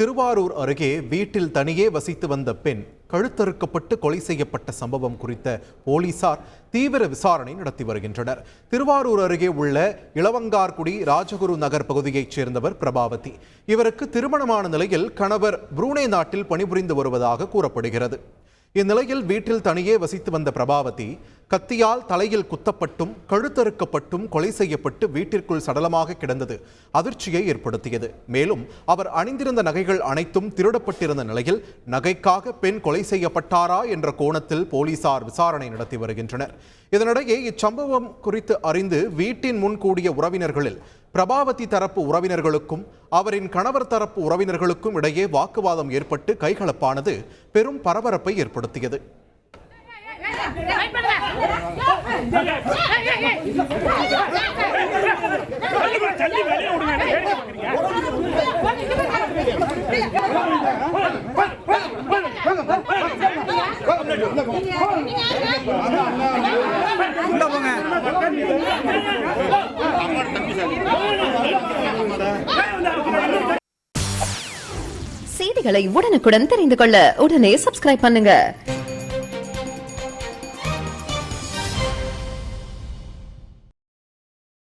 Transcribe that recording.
திருவாரூர் அருகே வீட்டில் தனியே வசித்து வந்த பெண் கழுத்தறுக்கப்பட்டு கொலை செய்யப்பட்ட சம்பவம் குறித்த போலீசார் தீவிர விசாரணை நடத்தி வருகின்றனர். திருவாரூர் அருகே உள்ள இளவங்கார்குடி ராஜகுரு நகர் பகுதியைச் சேர்ந்தவர் பிரபாவதி. இவருக்கு திருமணமான நிலையில் கணவர் புரூனே நாட்டில் பணிபுரிந்து வருவதாக கூறப்படுகிறது. இந்நிலையில் வீட்டில் தனியே வசித்து வந்த பிரபாவதி கத்தியால் தலையில் குத்தப்பட்டும் கழுத்தறுக்கப்பட்டும் கொலை செய்யப்பட்டு வீட்டிற்குள் சடலமாக கிடந்தது அதிர்ச்சியை ஏற்படுத்தியது. மேலும் அவர் அணிந்திருந்த நகைகள் அனைத்தும் திருடப்பட்டிருந்த நிலையில் நகைக்காக பெண் கொலை செய்யப்பட்டாரா என்ற கோணத்தில் போலீசார் விசாரணை நடத்தி வருகின்றனர். இதனிடையே இச்சம்பவம் குறித்து அறிந்து வீட்டின் முன் கூடிய உறவினர்களில் பிரபாவதி தரப்பு உறவினர்களுக்கும் அவரின் கணவர் தரப்பு உறவினர்களுக்கும் இடையே வாக்குவாதம் ஏற்பட்டு கைகலப்பானது பெரும் பரபரப்பை ஏற்படுத்தியது. செய்திகளை உடனுக்குடன் தெரிந்து கொள்ள உடனே சப்ஸ்கிரைப் பண்ணுங்க.